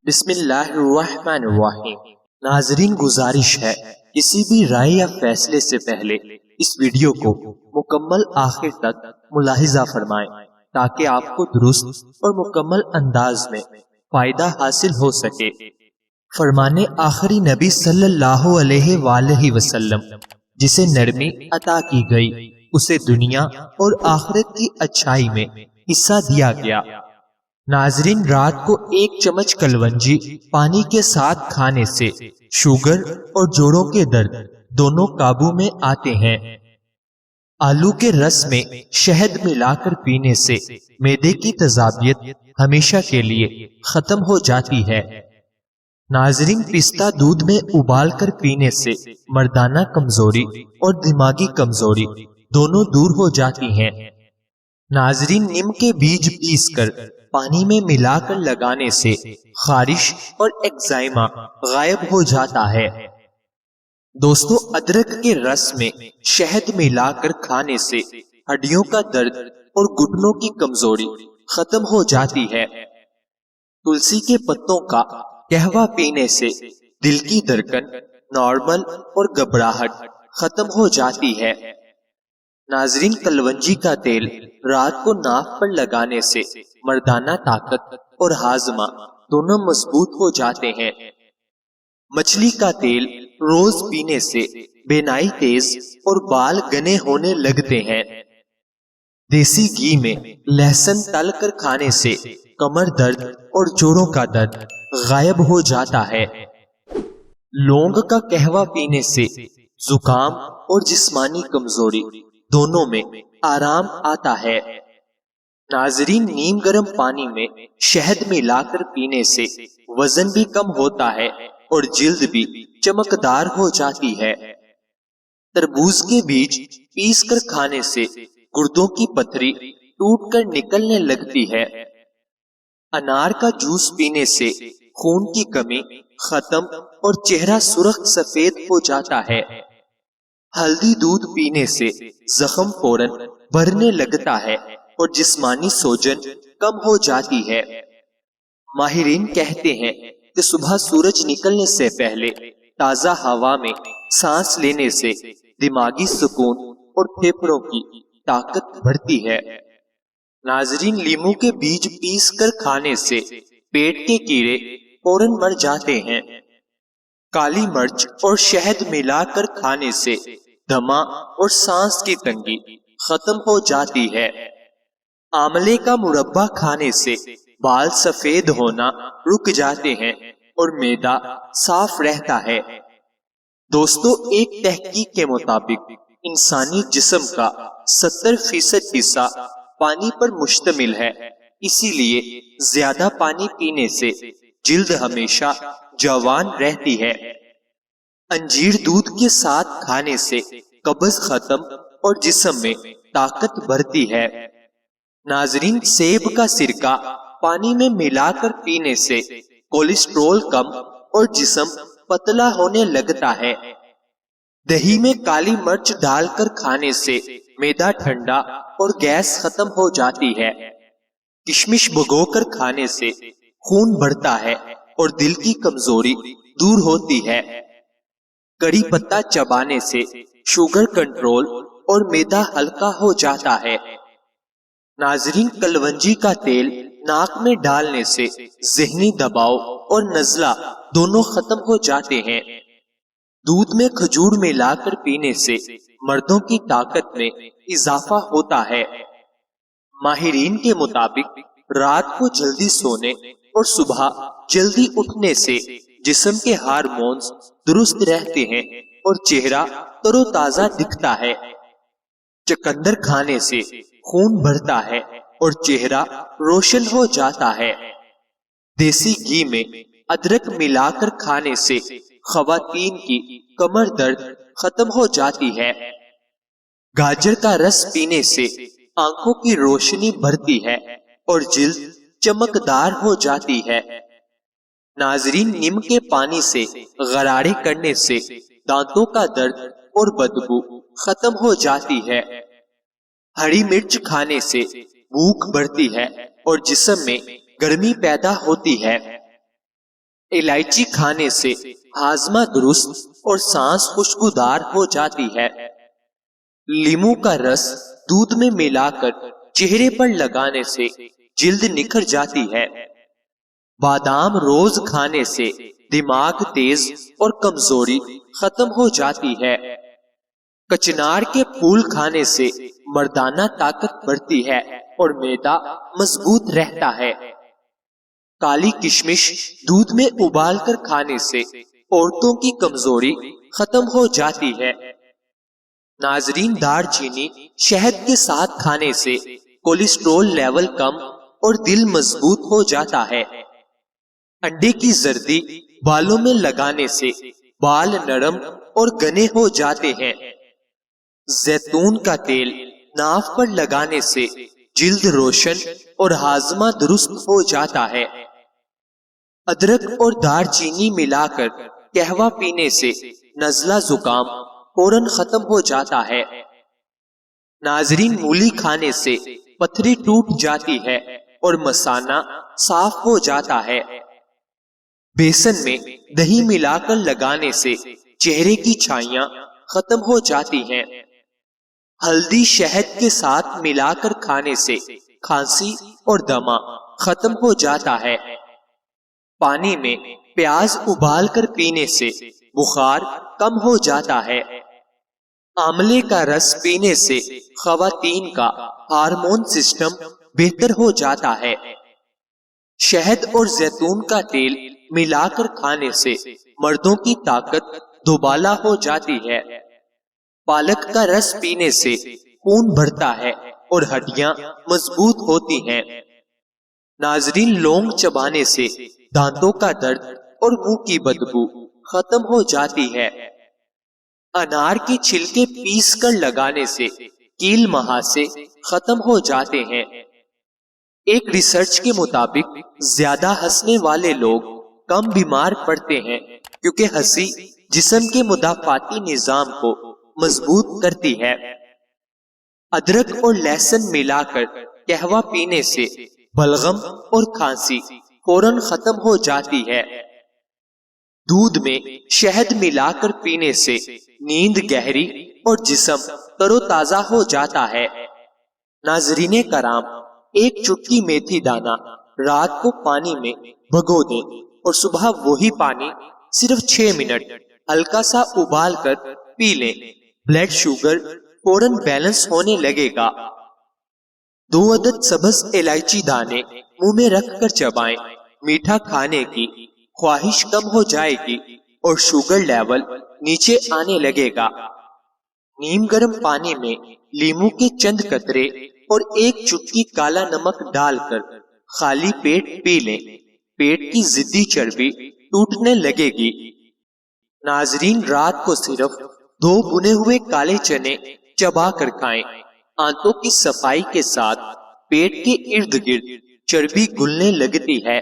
بسم اللہ الرحمن الرحیم۔ ناظرین، گزارش ہے کسی بھی رائے یا فیصلے سے پہلے اس ویڈیو کو مکمل آخر تک ملاحظہ فرمائیں تاکہ آپ کو درست اور مکمل انداز میں فائدہ حاصل ہو سکے۔ فرمان آخری نبی صلی اللہ علیہ وآلہ وسلم جسے نرمی عطا کی گئی اسے دنیا اور آخرت کی اچھائی میں حصہ دیا گیا۔ ناظرین، رات کو 1 چمچ کلونجی پانی کے ساتھ کھانے سے شوگر اور جوڑوں کے درد دونوں قابو میں آتے ہیں۔ آلو کے رس میں شہد ملا کر پینے سے معدے کی تیزابیت ہمیشہ کے لیے ختم ہو جاتی ہے۔ ناظرین، پستہ دودھ میں ابال کر پینے سے مردانہ کمزوری اور دماغی کمزوری دونوں دور ہو جاتی ہیں۔ ناظرین، نیم کے بیج پیس کر پانی میں ملا کر لگانے سے خارش اور ایگزائما غائب ہو جاتا ہے۔ دوستو، ادرک کے رس میں شہد ملا کر کھانے سے ہڈیوں کا درد اور گھٹنوں کی کمزوری ختم ہو جاتی ہے۔ تلسی کے پتوں کا قہوہ پینے سے دل کی دھڑکن نارمل اور گھبراہٹ ختم ہو جاتی ہے۔ ناظرین، کلونجی کا تیل رات کو ناک پر لگانے سے مردانہ طاقت اور ہاضمہ دونوں مضبوط ہو جاتے ہیں۔ مچھلی کا تیل روز پینے سے بینائی تیز اور بال گھنے ہونے لگتے ہیں۔ دیسی گھی میں لہسن تل کر کھانے سے کمر درد اور جوڑوں کا درد غائب ہو جاتا ہے۔ لونگ کا قہوہ پینے سے زکام اور جسمانی کمزوری دونوں میں آرام آتا ہے۔ ناظرین، نیم گرم پانی میں شہد ملا کر پینے سے وزن بھی کم ہوتا ہے اور جلد بھی چمکدار ہو جاتی ہے۔ تربوز کے بیج پیس کر کھانے سے گردوں کی پتھری ٹوٹ کر نکلنے لگتی ہے۔ انار کا جوس پینے سے خون کی کمی ختم اور چہرہ سرخ سفید ہو جاتا ہے۔ ہلدی دودھ پینے سے زخم فوراً بھرنے لگتا ہے اور جسمانی سوجن کم ہو جاتی ہے۔ ماہرین کہتے ہیں کہ صبح سورج نکلنے سے پہلے تازہ ہوا میں سانس لینے سے دماغی سکون اور پھیپھڑوں کی طاقت بڑھتی ہے۔ ناظرین، لیمو کے بیج پیس کر کھانے سے پیٹ کے کیڑے فوراً مر جاتے ہیں۔ کالی مرچ اور شہد ملا کر کھانے سے دمہ اور سانس کی تنگی ختم ہو جاتی ہے۔ آملے کا مربع کھانے سے بال سفید ہونا رک جاتے ہیں اور معدہ صاف رہتا ہے۔ دوستو، ایک تحقیق کے مطابق انسانی جسم کا 70% حصہ پانی پر مشتمل ہے، اسی لیے زیادہ پانی پینے سے جلد ہمیشہ جوان رہتی ہے۔ انجیر دودھ کے ساتھ کھانے سے قبض ختم اور جسم میں طاقت بڑھتی ہے۔ ناظرین، سیب کا سرکہ پانی میں ملا کر پینے سے کولیسٹرول کم اور جسم پتلا ہونے لگتا ہے۔ دہی میں کالی مرچ ڈال کر کھانے سے معدہ ٹھنڈا اور گیس ختم ہو جاتی ہے۔ کشمش بھگو کر کھانے سے خون بڑھتا ہے اور دل کی کمزوری دور ہوتی ہے۔ کڑی پتہ چبانے سے شوگر کنٹرول اور معدہ ہلکا ہو جاتا ہے۔ ناظرین، کلونجی کا تیل ناک میں ڈالنے سے ذہنی دباؤ اور نزلہ دونوں ختم ہو جاتے ہیں۔ دودھ میں کھجور ملا کر پینے سے مردوں کی طاقت میں اضافہ ہوتا ہے۔ ماہرین کے مطابق رات کو جلدی سونے اور صبح جلدی اٹھنے سے جسم کے ہارمونز درست رہتے ہیں اور چہرہ تر و تازہ دکھتا ہے۔ چقندر کھانے سے خون بڑھتا ہے اور چہرہ روشن ہو جاتا ہے۔ دیسی گھی میں ادرک ملا کر کھانے سے خواتین کی کمر درد ختم ہو جاتی ہے۔ گاجر کا رس پینے سے آنکھوں کی روشنی بڑھتی ہے اور جلد چمکدار ہو جاتی ہے۔ ناظرین، نیم کے پانی سے غرارے کرنے سے دانتوں کا درد اور بدبو ختم ہو جاتی ہے۔ ہری مرچ کھانے سے بھوک بڑھتی ہے اور جسم میں گرمی پیدا ہوتی ہے۔ الائچی کھانے سے ہاضمہ درست اور سانس خوشبودار ہو جاتی ہے۔ لیموں کا رس دودھ میں ملا کر چہرے پر لگانے سے جلد نکھر جاتی ہے۔ بادام روز کھانے سے دماغ تیز اور کمزوری ختم ہو جاتی ہے۔ کچنار کے پھول کھانے سے مردانہ طاقت بڑھتی ہے اور معدہ مضبوط رہتا ہے۔ کالی کشمش دودھ میں ابال کر کھانے سے عورتوں کی کمزوری ختم ہو جاتی ہے۔ ناظرین، دار چینی شہد کے ساتھ کھانے سے کولیسٹرول لیول کم اور دل مضبوط ہو جاتا ہے۔ انڈے کی زردی بالوں میں لگانے سے بال نرم اور گھنے ہو جاتے ہیں۔ زیتون کا تیل ناف پر لگانے سے جلد روشن اور ہاضمہ درست ہو جاتا ہے۔ ادرک اور دار چینی ملا کر قہوہ پینے سے نزلہ زکام فوراً ختم ہو جاتا ہے۔ ناظرین، مولی کھانے سے پتھری ٹوٹ جاتی ہے اور مثانہ صاف ہو جاتا ہے۔ بیسن میں دہی ملا کر لگانے سے چہرے کی چھائیاں ختم ہو جاتی ہیں۔ ہلدی شہد کے ساتھ ملا کر کھانے سے کھانسی اور دمہ ختم ہو جاتا ہے۔ پانی میں پیاز ابال کر پینے سے بخار کم ہو جاتا ہے۔ آملے کا رس پینے سے خواتین کا ہارمون سسٹم بہتر ہو جاتا ہے۔ شہد اور زیتون کا تیل ملا کر کھانے سے مردوں کی طاقت دوبالا ہو جاتی ہے۔ پالک کا رس پینے سے خون بڑھتا ہے اور ہڈیاں مضبوط ہوتی ہیں۔ ناظرین، لونگ چبانے سے دانتوں کا درد اور منہ کی بدبو ختم ہو جاتی ہے۔ انار کے چھلکے پیس کر لگانے سے کیل مہاسے ختم ہو جاتے ہیں۔ ایک ریسرچ کے مطابق زیادہ ہنسنے والے لوگ کم بیمار پڑتے ہیں، کیونکہ ہنسی جسم کے مدافعاتی نظام کو مضبوط کرتی ہے۔ ادرک اور لہسن ملا کر قہوہ پینے سے بلغم اور کھانسی فوراً ختم ہو جاتی ہے۔ دودھ میں شہد ملا کر پینے سے نیند گہری اور جسم تر و تازہ ہو جاتا ہے۔ ناظرین کرام، ایک چٹکی میتھی دانہ رات کو پانی میں بھگو دیں اور صبح وہی پانی صرف 6 منٹ ہلکا سا ابال کر پی لیں۔ بلڈ شوگر فوراً بیلنس ہونے لگے گا۔ 2 عدد سبز الائچی دانے منہ میں رکھ کر چبائیں۔ میٹھا کھانے کی خواہش کم ہو جائے گی اور شوگر لیول نیچے آنے لگے گا۔ نیم گرم پانی میں لیموں کے چند قطرے اور 1 چٹکی کالا نمک ڈال کر خالی پیٹ پی لیں۔ پیٹ کی ضدی چربی ٹوٹنے لگے گی۔ ناظرین، رات کو صرف 2 بنے ہوئے کالے چنے چبا کر کھائیں۔ آنتوں کی صفائی کے ساتھ پیٹ کے ارد گرد چربی گلنے لگتی ہے۔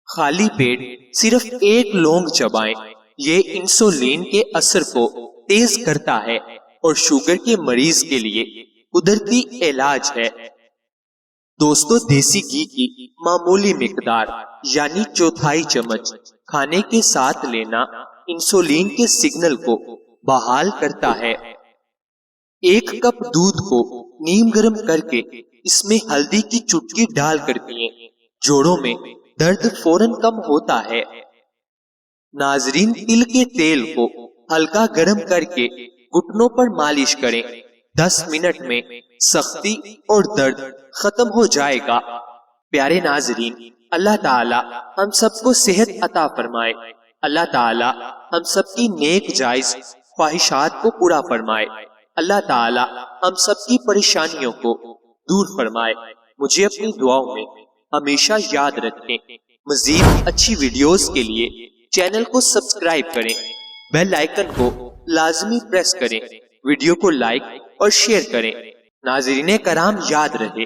خالی پیٹ صرف 1 لونگ چبائیں۔ یہ انسولین کے اثر کو تیز کرتا ہے اور شوگر کے مریض کے لیے قدرتی علاج ہے۔ دوستو، دیسی گھی کی معمولی مقدار یعنی 1/4 چمچ کھانے کے ساتھ لینا انسولین کے سگنل کو بحال کرتا ہے۔ 1 کپ دودھ کو نیم گرم کر کے اس میں ہلدی کی چٹکی ڈال کر پیئیں۔ جوڑوں میں درد فوراً کم ہوتا ہے۔ ناظرین، تل کے تیل کو ہلکا گرم کر کے گھٹنوں پر مالش کریں۔ 10 منٹ میں سختی اور درد ختم ہو جائے گا۔ پیارے ناظرین، اللہ تعالی ہم سب کو صحت عطا فرمائے۔ اللہ تعالی ہم سب کی نیک جائز خواہشات کو پورا فرمائے۔ اللہ تعالی ہم سب کی پریشانیوں کو دور فرمائے۔ مجھے اپنی دعاؤں میں ہمیشہ یاد رکھیں۔ مزید اچھی ویڈیوز کے لیے چینل کو سبسکرائب کریں، بیل آئیکن کو لازمی پریس کریں، ویڈیو کو لائک اور شیئر کریں۔ ناظرین کرام، یاد رہے،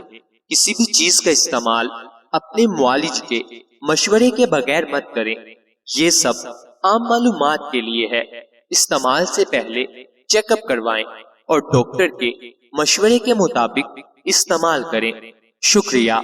کسی بھی چیز کا استعمال اپنے معالج کے مشورے کے بغیر مت کریں۔ یہ سب عام معلومات کے لیے ہے۔ استعمال سے پہلے چیک اپ کروائیں اور ڈاکٹر کے مشورے کے مطابق استعمال کریں۔ شکریہ۔